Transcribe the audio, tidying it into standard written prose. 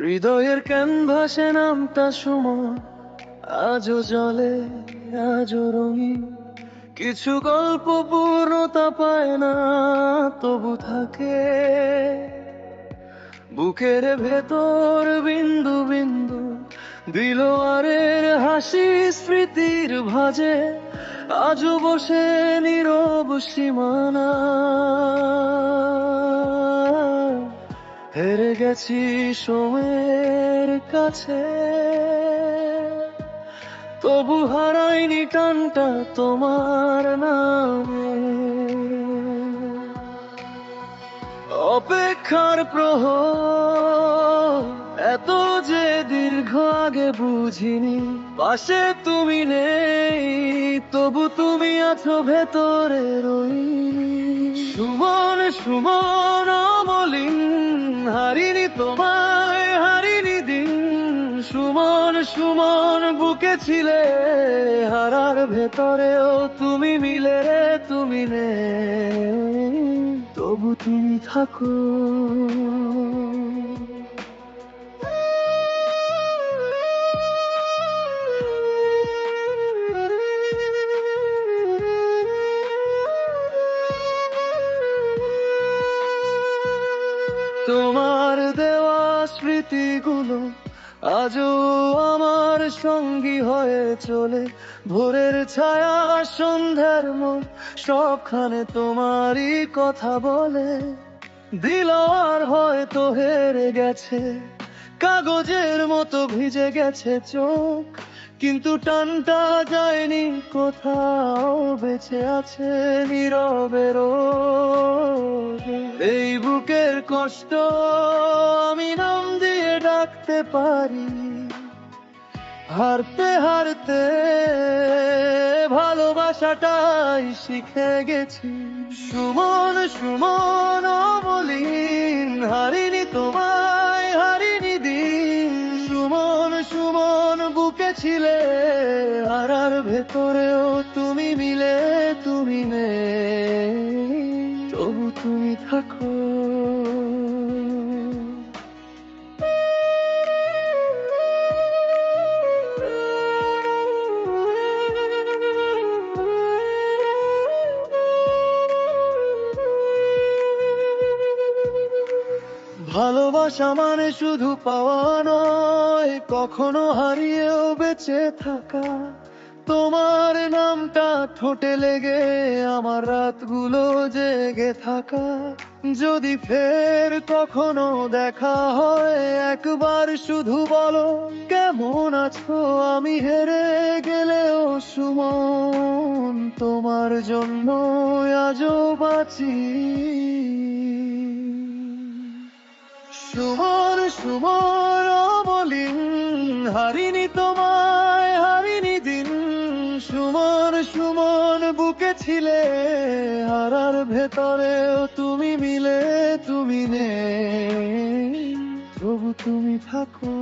হৃদয়ের ক্যানভাসে নামটা সুমন আজও জলে, আজও রঙিন। কিছু গল্প পূর্ণতা পায় না, তবু থাকে বুকের ভেতর বিন্দু বিন্দু। দিলোয়ারের হাসি স্মৃতির ভাজে, আজও বসে নীরব সীমানা। হেরে গেছি সময়ের কাছে, তবু হারাইনি টানটা তোমার নামে। অপেক্ষার প্রহর এত যে দীর্ঘ, আগে বুঝিনি। পাশে তুমি নেই, তবু তুমি আছো ভেতরে রই। সুমন সুমন অমলিন, হারিনি তোমায়, হারিনি দিন। সুমন সুমন বুকে ছিলে, হারার ভেতরেও তুমি মিলে, তুমি নেই, তবু তুমি থাকো। তোমার দেওয়া স্মৃতিগুলো আজও আমার সঙ্গী হয়ে চলে। ভোরের ছায়া, সন্ধ্যার মুখ, সবখানে তোমারই কথা বলে। দিলওয়ার হয়তো হেরে গেছে, কাগজের মতো ভিজে গেছে চোখ, কিন্তু টানটা যায়নি কোথাও, বেঁচে আছে নীরবে রোজ। এই বুকের কষ্ট আমি নাম দিয়ে ডাকতে পারি, হারতে হারতে ভালোবাসাটাই শিখে গেছি। সুমন সুমন অমলিন, হারিনি তোমায়, হারিনি দিন। সুমন সুমন বুকে ছিলে, হারার ভেতরেও তুমি মিলে, তুমি নেই, তবু তুমি থাকো। ভালোবাসা মানে শুধু পাওয়া নয়, কখনো হারিয়েও বেঁচে থাকা। তোমার নামটা ঠোঁটে লেগে আমার রাতগুলো জেগে থাকা। যদি ফের কখনো দেখা হয়, একবার শুধু বলো কেমন আছো। আমি হেরে গেলেও সুমন, তোমার জন্য আজও বাঁচি। সুমন সুমন অমলিন, হারিনি তোমায়, হারিনি দিন। সুমন সুমন বুকে ছিলে, হারার ভেতরেও তুমি মিলে, তুমি নেই, তবু তুমি থাকো।